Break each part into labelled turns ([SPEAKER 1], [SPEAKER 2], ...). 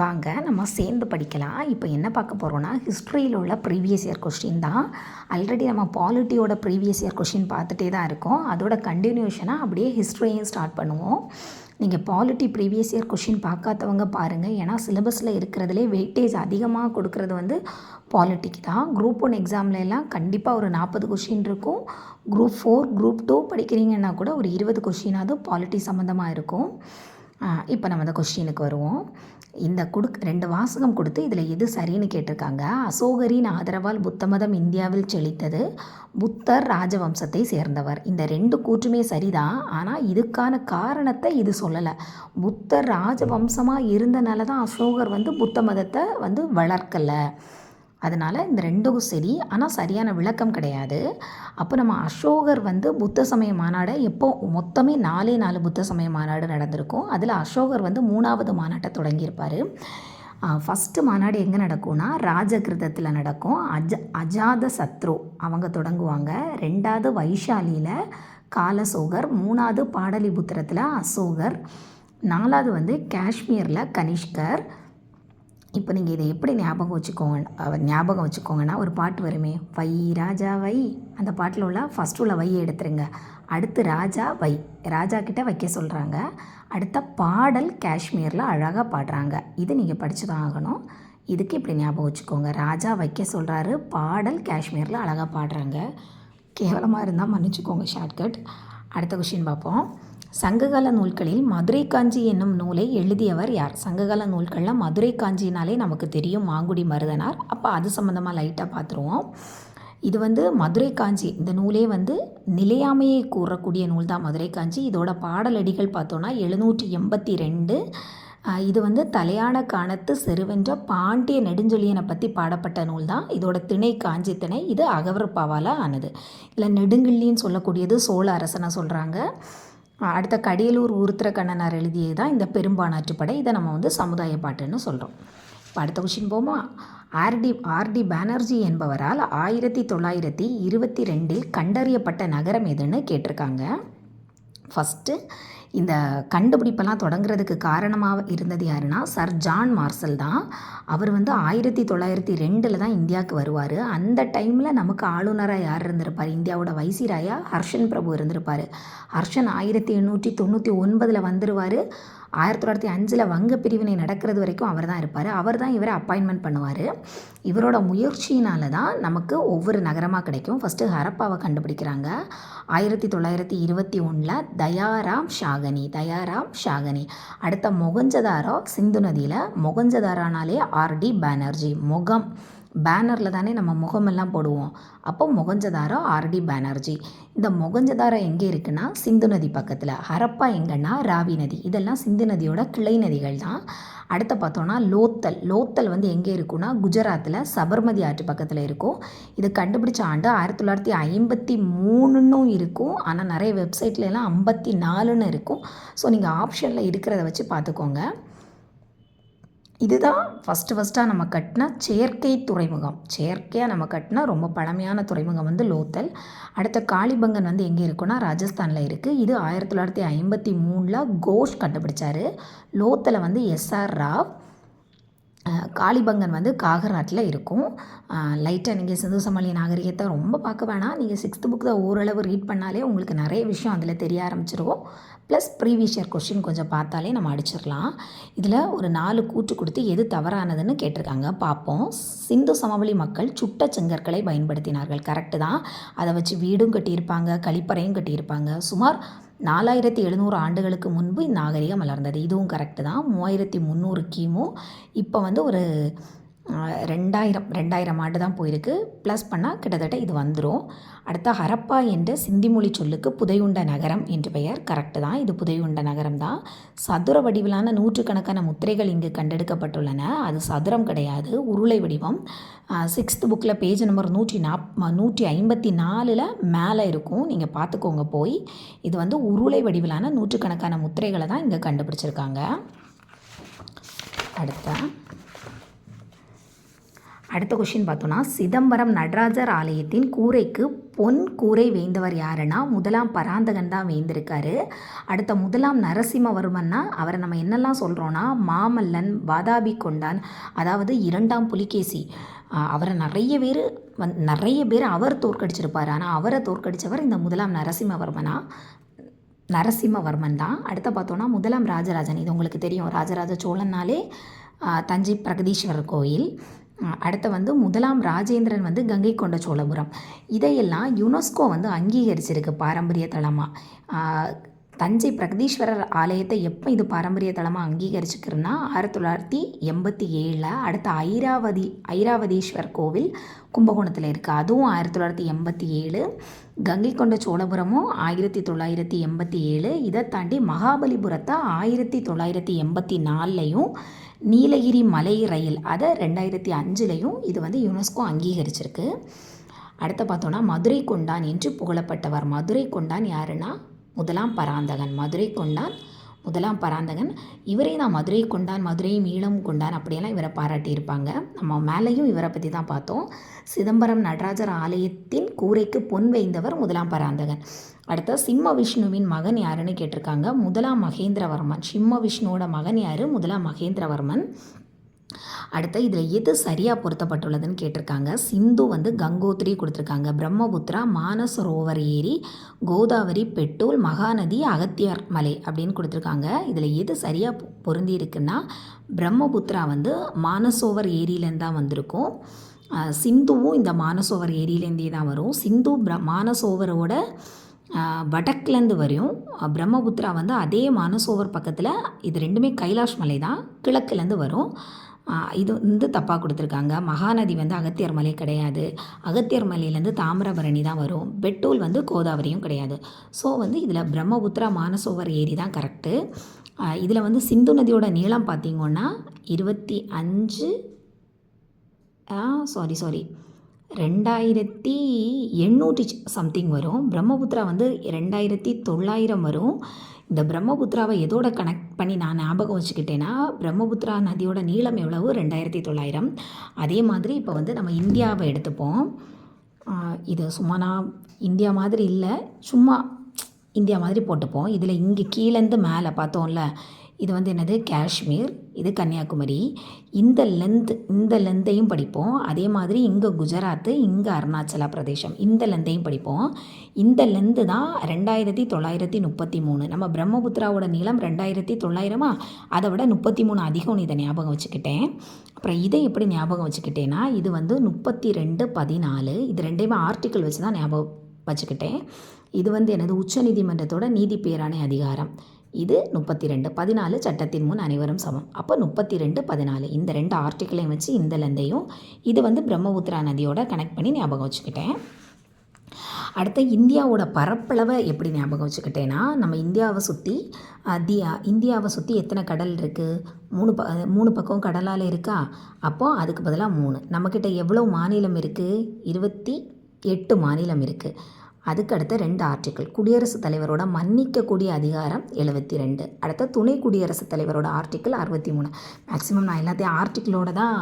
[SPEAKER 1] வாங்க நம்ம சேர்ந்து படிக்கலாம். இப்போ என்ன பார்க்க போகிறோன்னா, ஹிஸ்ட்ரியில் உள்ள ப்ரீவியஸ் இயர் கொஸ்டின் தான். ஆல்ரெடி நம்ம பாலிட்டியோட ப்ரீவியஸ் இயர் கொஸ்டின் பார்த்துட்டே தான் இருக்கோம். அதோட கண்டினியூஷனாக அப்படியே ஹிஸ்ட்ரியும் ஸ்டார்ட் பண்ணுவோம். நீங்கள் பாலிட்டி ப்ரீவியஸ் இயர் கொஷின் பார்க்காதவங்க பாருங்கள். ஏன்னா சிலபஸில் இருக்கிறதுலே வெயிட்டேஜ் அதிகமாக கொடுக்குறது வந்து பாலிட்டிக்கு தான். குரூப் 1 எக்ஸாமில் எல்லாம் கண்டிப்பாக ஒரு 40 கொஷின் இருக்கும். குரூப் 4 குரூப் 2 படிக்கிறீங்கன்னா கூட ஒரு 20 கொஷினாவது பாலிட்டி சம்மந்தமாக இருக்கும். இப்போ நம்ம அந்த கொஸ்டினுக்கு வருவோம். இந்த 2 வாசகம் கொடுத்து இதில் எது சரின்னு கேட்டிருக்காங்க. அசோகரின் ஆதரவால் புத்த மதம் இந்தியாவில் செழித்தது. புத்தர் ராஜவம்சத்தை சேர்ந்தவர். இந்த 2 கூற்றுமே சரிதான். ஆனால் இதுக்கான காரணத்தை இது சொல்லலை. புத்தர் ராஜவம்சமாக இருந்தனால தான் அசோகர் வந்து புத்த மதத்தை வந்து வளர்க்கலை. அதனால் இந்த 2ம் சரி, ஆனால் சரியான விளக்கம் கிடையாது. அப்போ நம்ம அசோகர் வந்து புத்த சமய மாநாடை எப்போ மொத்தமே 4 புத்த சமய மாநாடு நடந்திருக்கும். அதில் அசோகர் வந்து 3வது மாநாட்டை தொடங்கியிருப்பார். ஃபஸ்ட்டு மாநாடு எங்கே நடக்கும்னா ராஜகிருதத்தில் நடக்கும். அஜாத சத்ரு அவங்க தொடங்குவாங்க. 2வது வைஷாலியில் காலசோகர், 3வது பாடலிபுத்திரத்தில் அசோகர், 4வது வந்து காஷ்மீரில் கனிஷ்கர். இப்போ நீங்கள் இதை எப்படி ஞாபகம் வச்சுக்கோங்கன்னா ஒரு பாட்டு வருமே, வை ராஜா வை, அந்த பாட்டில் உள்ள ஃபஸ்ட்டு உள்ள வையை எடுத்துருங்க. அடுத்து ராஜா வை, ராஜா கிட்ட வைக்க சொல்கிறாங்க. அடுத்த பாடல் காஷ்மீரில் அழகாக பாடுறாங்க. இது நீங்கள் படித்து தான் ஆகணும். இதுக்கு இப்படி ஞாபகம் வச்சுக்கோங்க. ராஜா வைக்க சொல்கிறாரு, பாடல் காஷ்மீரில் அழகாக பாடுறாங்க. கேவலமாக இருந்தால் மன்னிச்சுக்கோங்க, ஷார்ட்கட். அடுத்த கொஷின் பார்ப்போம். சங்ககால நூல்களில் மதுரை காஞ்சி என்னும் நூலை எழுதியவர் யார்? சங்ககால நூல்களில் மதுரை காஞ்சினாலே நமக்கு தெரியும், மாங்குடி மருதனார். அப்போ அது சம்மந்தமாக லைட்டாக பார்த்துருவோம். இது வந்து மதுரை காஞ்சி, இந்த நூலே வந்து நிலையாமையை கூறக்கூடிய நூல் தான் மதுரை காஞ்சி. இதோட பாடலடிகள் பார்த்தோன்னா 782. இது வந்து தலையான காணத்து செருவென்ற பாண்டிய நெடுஞ்செழியனை பற்றி பாடப்பட்ட நூல் தான். இதோட திணை காஞ்சி திணை. இது அகவற்பாவால் ஆனது. இதில் நெடுங்கிள்ளின்னு சொல்லக்கூடியது சோழ அரசனை சொல்கிறாங்க. அடுத்த கடியலூர் உருத்திர கண்ணனார் எழுதியது தான் இந்த பெரும்பானாற்றுப்படை. இதை நம்ம வந்து சமுதாய பாட்டுன்னு சொல்கிறோம். இப்போ அடுத்த கொஷின் போமா. ஆர்டி பானர்ஜி என்பவரால் 1922 கண்டறியப்பட்ட நகரம் எதுன்னு கேட்டிருக்காங்க. ஃபஸ்ட்டு இந்த கண்டுபிடிப்பெல்லாம் தொடங்குறதுக்கு காரணமாக இருந்தது யாருன்னா சர் ஜான் மார்சல் தான். அவர் வந்து 1902 தான் இந்தியாவுக்கு வருவார். அந்த டைமில் நமக்கு ஆளுநராக யார் இருந்திருப்பார்? இந்தியாவோட வைசிராயா ஹர்ஷன் பிரபு இருந்திருப்பார். ஹர்ஷன் 1899 வந்துடுவார். 1905 வங்க பிரிவினை நடக்கிறது வரைக்கும் அவர் தான் இருப்பார். அவர் தான் இவரை அப்பாயின்மெண்ட் பண்ணுவார். இவரோட முயற்சியினால தான் நமக்கு ஒவ்வொரு நகரமாக கிடைக்கும். ஃபஸ்ட்டு ஹரப்பாவை கண்டுபிடிக்கிறாங்க 1921. தயாராம் ஷாகனி. அடுத்த மொகஞ்சதாரோ சிந்து நதியில். மொகஞ்சதாரானாலே ஆர்டி பானர்ஜி. முகம் பேனரில் தானே நம்ம முகமெல்லாம் போடுவோம். அப்போ மொகஞ்சதாரோ ஆர்டி பானர்ஜி. இந்த மொகஞ்சதாரோ எங்கே இருக்குன்னா சிந்து நதி பக்கத்தில். ஹரப்பா எங்கன்னா ராவி நதி. இதெல்லாம் சிந்து நதியோட கிளை நதிகள் தான். அடுத்து பார்த்தோன்னா லோத்தல் வந்து எங்கே இருக்குன்னா குஜராத்தில் சபர்மதி ஆற்று பக்கத்தில் இருக்கும். இது கண்டுபிடிச்ச ஆண்டு 1953 இருக்கும். ஆனால் நிறைய வெப்சைட்லலாம் 54 இருக்கும். ஸோ நீங்கள் ஆப்ஷனில் இருக்கிறத வச்சு பார்த்துக்கோங்க. இதுதான் ஃபஸ்ட்டாக நம்ம கட்டின செயற்கையாக நம்ம கட்டின ரொம்ப பழமையான துறைமுகம் வந்து லோத்தல். அடுத்த காளிபங்கன் வந்து எங்கே இருக்குன்னா ராஜஸ்தானில் இருக்குது. இது 1953 கோஷ் கண்டுபிடிச்சார். லோத்தலை வந்து எஸ்ஆர் ராவ். காளிபங்கன் வந்து காகராட்டில் இருக்கும். லைட்டாக நீங்கள் சிந்து சமவெளி நாகரிகத்தை ரொம்ப பார்க்க வேணாம். நீங்கள் 6th புக் தான் ஓரளவு ரீட் பண்ணாலே உங்களுக்கு நிறைய விஷயம் அதில் தெரிய ஆரம்பிச்சிருவோம். ப்ளஸ் ப்ரீவியஸ் இயர் கொஸ்டின் கொஞ்சம் பார்த்தாலே நம்ம அடிச்சிடலாம். இதில் ஒரு 4 கூற்று கொடுத்து எது தவறானதுன்னு கேட்டிருக்காங்க, பார்ப்போம். சிந்து சமவெளி மக்கள் சுட்ட செங்கற்களை பயன்படுத்தினார்கள். கரெக்டு தான். அதை வச்சு வீடும் கட்டியிருப்பாங்க, கழிப்பறையும் கட்டியிருப்பாங்க. சுமார் 4700 ஆண்டுகளுக்கு முன்பு இந்நாகரிகம் வளர்ந்தது. இதுவும் கரெக்டு தான். 3300 கிமு. இப்போ வந்து ஒரு 2000 ஆண்டு தான் போயிருக்கு. ப்ளஸ் பண்ணால் கிட்டத்தட்ட இது வந்துடும். அடுத்த ஹரப்பா என்ற சிந்திமொழி சொல்லுக்கு புதையுண்ட நகரம் என்று பெயர். கரெக்டு தான். இது புதையுண்ட நகரம் தான். சதுர வடிவிலான 100கணக்கான முத்திரைகள் இங்கு கண்டெடுக்கப்பட்டுள்ளன. அது சதுரம் கிடையாது, உருளை வடிவம். 6th புக்கில் பேஜ் நம்பர் 154 மேலே இருக்கும். நீங்கள் பார்த்துக்கோங்க போய். இது வந்து உருளை வடிவிலான 100கணக்கான முத்திரைகளை தான் இங்கே அடுத்த கொஷின் பார்த்தோன்னா சிதம்பரம் நடராஜர் ஆலயத்தின் கூரைக்கு பொன் கூரை வேந்தவர் யாருன்னா முதலாம் பராந்தகன் தான் வேந்திருக்காரு. அடுத்த முதலாம் நரசிம்மவர்மன்னா அவரை நம்ம என்னெல்லாம் சொல்கிறோன்னா மாமல்லன், வாதாபி கொண்டான், அதாவது 2ஆம் புலிகேசி. அவரை நிறைய பேர் அவர் தோற்கடிச்சிருப்பார். ஆனால் அவரை தோற்கடித்தவர் இந்த முதலாம் நரசிம்மவர்மன் தான். அடுத்த பார்த்தோன்னா முதலாம் ராஜராஜன். இது உங்களுக்கு தெரியும், ராஜராஜ சோழன்னாலே தஞ்சை பிரகதீஸ்வரர் கோயில். அடுத்து முதலாம் ராஜேந்திரன் கங்கை கொண்ட சோழபுரம். இதையெல்லாம் யுனெஸ்கோ அங்கீகரிச்சிருக்கு பாரம்பரிய தலமாக. தஞ்சை பிரகதீஸ்வரர் ஆலயத்தை எப்போ இது பாரம்பரிய தலமாக அங்கீகரிச்சுக்கிறதுனா 1987. அடுத்த ஐராவதீஸ்வர் கோவில் கும்பகோணத்தில் இருக்குது, அதுவும் 1987. கங்கை கொண்ட சோழபுரமும் 1987. இதை தாண்டி மகாபலிபுரத்தை 1984லையும், நீலகிரி மலை ரயில் அதை 2005லையும் இது யுனெஸ்கோ அங்கீகரிச்சிருக்கு. அடுத்து பார்த்தோன்னா மதுரை கொண்டான் என்று புகழப்பட்டவர். மதுரை கொண்டான் யாருன்னா முதலாம் பராந்தகன். இவரே தான் மதுரை கொண்டான், மதுரை மீளம் கொண்டான் அப்படியெல்லாம் இவரை பாராட்டியிருப்பாங்க. நம்ம மேலேயும் இவரை பற்றி தான் பார்த்தோம். சிதம்பரம் நடராஜர் ஆலயத்தின் கூரைக்கு பொன் வைந்தவர் முதலாம் பராந்தகன். அடுத்த சிம்ம விஷ்ணுவின் மகன் யாருன்னு கேட்டிருக்காங்க, முதலாம் மகேந்திரவர்மன். சிம்ம விஷ்ணுவோட மகன் யார்? முதலாம் மகேந்திரவர்மன். அடுத்து இதில் எது சரியாக பொருத்தப்பட்டுள்ளதுன்னு கேட்டிருக்காங்க. சிந்து கங்கோத்ரி கொடுத்துருக்காங்க, பிரம்மபுத்திரா மானசரோவர் ஏரி, கோதாவரி பெட்டூல், மகாநதி அகத்தியர் மலை அப்படின்னு கொடுத்துருக்காங்க. இதில் எது சரியாக பொருந்தி இருக்குன்னா பிரம்மபுத்திரா மானசோவர் ஏரியிலேருந்து தான் வந்திருக்கும். சிந்துவும் இந்த மானசோவர் ஏரியிலேருந்தே தான் வரும். சிந்து மானசோவரோட வடக்குலேருந்து வரும். பிரம்மபுத்திரா அதே மானசோவர் பக்கத்தில், இது ரெண்டுமே கைலாஷ் மலை தான், கிழக்குலேருந்து வரும். இது தப்பாக கொடுத்துருக்காங்க. மகாநதி அகத்தியர் மலை கிடையாது. அகத்தியர் மலையிலேருந்து தாமிரபரணி தான் வரும். பெட்டூல் கோதாவரியும் கிடையாது. ஸோ இதில் பிரம்மபுத்திரா மானசோவர் ஏரி தான் கரெக்டு. இதில் சிந்து நதியோட நீளம் பார்த்திங்கன்னா 2800 சம்திங் வரும். பிரம்மபுத்திரா 2900 வரும். இந்த பிரம்மபுத்திராவை எதோட கனெக்ட் பண்ணி நான் ஞாபகம் வச்சுக்கிட்டேன்னா, பிரம்மபுத்திரா நதியோட நீளம் எவ்வளவு? 2900. அதே மாதிரி இப்போ நம்ம இந்தியாவை எடுத்துப்போம். இது சும்மா நான் இந்தியா மாதிரி இல்லை, சும்மா இந்தியா மாதிரி போட்டுப்போம். இதில் இங்கே கீழேருந்து மேலே பார்த்தோம்ல, இது என்னது? காஷ்மீர், இது கன்னியாகுமரி. இந்த லெந்தையும் படிப்போம். அதே மாதிரி இங்கே குஜராத்து, இங்கே அருணாச்சல பிரதேசம், இந்த லெந்தையும் படிப்போம். இந்த லெந்து தான் 2933. நம்ம பிரம்மபுத்திராவோட நீளம் 2900, அதை விட 33 அதிகம்னு இதை ஞாபகம் வச்சுக்கிட்டேன். அப்புறம் இதை எப்படி ஞாபகம் வச்சுக்கிட்டேன்னா, இது 3214. இது ரெண்டையுமே ஆர்டிக்கிள் வச்சு தான் ஞாபகம் வச்சுக்கிட்டேன். இது எனது உச்சநீதிமன்றத்தோட நீதி பேராணை அதிகாரம். இது 32. 14 சட்டத்தின் முன் அனைவரும் சமம். அப்போ 32, 14 இந்த 2 ஆர்டிக்கிளையும் வச்சு இந்த லெந்தையும் இது பிரம்மபுத்திரா நதியோட கனெக்ட் பண்ணி ஞாபகம் வச்சுக்கிட்டேன். அடுத்து இந்தியாவோட பரப்பளவை எப்படி ஞாபகம் வச்சுக்கிட்டேன்னா, நம்ம இந்தியாவை சுற்றி எத்தனை கடல் இருக்குது? 3 பக்கம் கடலால் இருக்கா? அப்போது அதுக்கு பதிலாக 3. நம்மக்கிட்ட எவ்வளோ மாநிலம் இருக்குது? 28 மாநிலம் இருக்குது. அதுக்கு அடுத்த 2 ஆர்டிக்கிள். குடியரசுத் தலைவரோட மன்னிக்கக்கூடிய அதிகாரம் 72. அடுத்த துணை குடியரசுத் தலைவரோட ஆர்டிக்கிள் 63. மேக்ஸிமம் நான் எல்லாத்தையும் ஆர்டிக்கிளோட தான்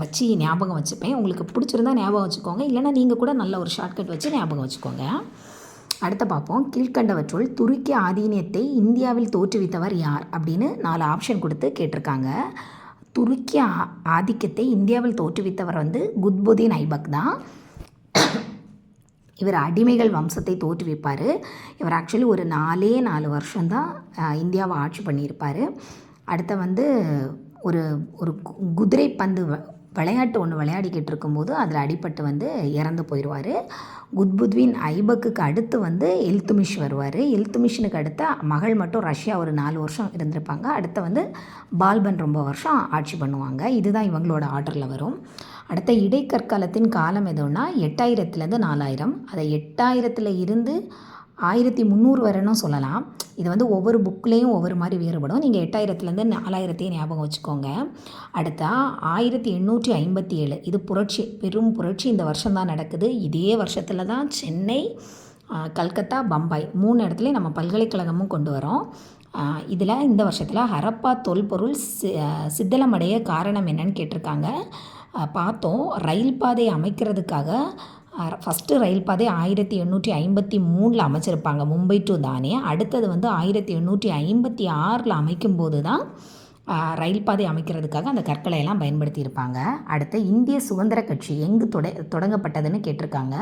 [SPEAKER 1] வச்சு ஞாபகம் வச்சுப்பேன். உங்களுக்கு பிடிச்சிருந்தா ஞாபகம் வச்சுக்கோங்க, இல்லைனா நீங்கள் கூட நல்ல ஒரு ஷார்ட்கட் வச்சு ஞாபகம் வச்சுக்கோங்க. அடுத்து பார்ப்போம். கீழ்கண்டவற்றுள் துருக்கி ஆதீனத்தை இந்தியாவில் தோற்றுவித்தவர் யார் அப்படின்னு 4 ஆப்ஷன் கொடுத்து கேட்டிருக்காங்க. துருக்கி ஆதிக்கத்தை இந்தியாவில் தோற்றுவித்தவர் குத்புதீன் ஐபக் தான். இவர் அடிமைகள் வம்சத்தை தோற்றுவிப்பார். இவர் ஆக்சுவலி ஒரு 4 வருஷம்தான் இந்தியாவை ஆட்சி பண்ணியிருப்பார். அடுத்து ஒரு ஒரு குதிரை பந்து விளையாட்டு ஒன்று விளையாடிக்கிட்டு இருக்கும்போது அதில் அடிபட்டு இறந்து போயிடுவார். குத்புதீன் ஐபக்குக்கு அடுத்து இல்துமிஷ் வருவார். இல்துமிஷனுக்கு அடுத்த மகள் மட்டும் ரஷ்யா ஒரு 4 வருஷம் இருந்திருப்பாங்க. அடுத்து பால்பன் ரொம்ப வருஷம் ஆட்சி பண்ணுவாங்க. இதுதான் இவங்களோட ஆர்டரில் வரும். அடுத்த இடைக்கற்காலத்தின் காலம் எதுன்னா 8000லேருந்து 4000. அதை 8000 இருந்து 1300 வரைன்னு சொல்லலாம். இது ஒவ்வொரு புக்லேயும் ஒவ்வொரு மாதிரி வேறுபடும். நீங்கள் 8000லேருந்து 4000 ஞாபகம் வச்சுக்கோங்க. அடுத்தா 1857. இது புரட்சி, பெரும் புரட்சி இந்த வருஷம்தான் நடக்குது. இதே வருஷத்தில் தான் சென்னை, கல்கத்தா, பம்பாய் 3 இடத்துலையும் நம்ம பல்கலைக்கழகமும் கொண்டு வரோம். இதில் இந்த வருஷத்தில் ஹரப்பா தொல்பொருள் சித்தலமடைய காரணம் என்னன்னு கேட்டிருக்காங்க. பார்த்தோம். ரயில் பாதை அமைக்கிறதுக்காக ஃபஸ்ட்டு ரயில் பாதை 1853 அமைச்சிருப்பாங்க, மும்பை டு தானே. அடுத்தது வந்து 1856 அமைக்கும்போது தான் ரயில் பாதை அமைக்கிறதுக்காக அந்த கற்களை எல்லாம் பயன்படுத்தியிருப்பாங்க. அடுத்து இந்திய சுதந்திர கட்சி எங்கு தொடங்கப்பட்டதுன்னு கேட்டிருக்காங்க.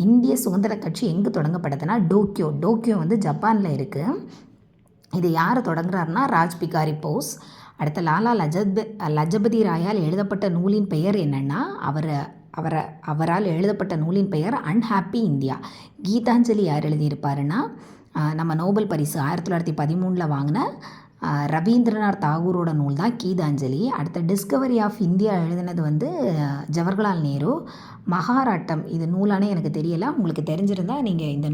[SPEAKER 1] இந்திய சுதந்திர கட்சி எங்கு தொடங்கப்பட்டதுன்னா டோக்கியோ வந்து ஜப்பானில் இருக்குது. இது யார் தொடங்குறாருன்னா ராஜ்பிகாரி போஸ். அடுத்த லாலா லஜபதி ராயால் எழுதப்பட்ட நூலின் பெயர் என்னென்னா அவரால் எழுதப்பட்ட நூலின் பெயர் அன்ஹாப்பி இந்தியா. கீதாஞ்சலி யார் எழுதியிருப்பாருன்னா நம்ம நோபல் பரிசு 1913 வாங்கின ரவீந்திரநாத் தாகூரோட நூல் தான் கீதாஞ்சலி. அடுத்த டிஸ்கவரி ஆஃப் இந்தியா எழுதினது வந்து ஜவஹர்லால் நேரு. மகாராட்டம் இது நூலானே எனக்கு தெரியலை, உங்களுக்கு தெரிஞ்சிருந்தால் நீங்கள் இந்த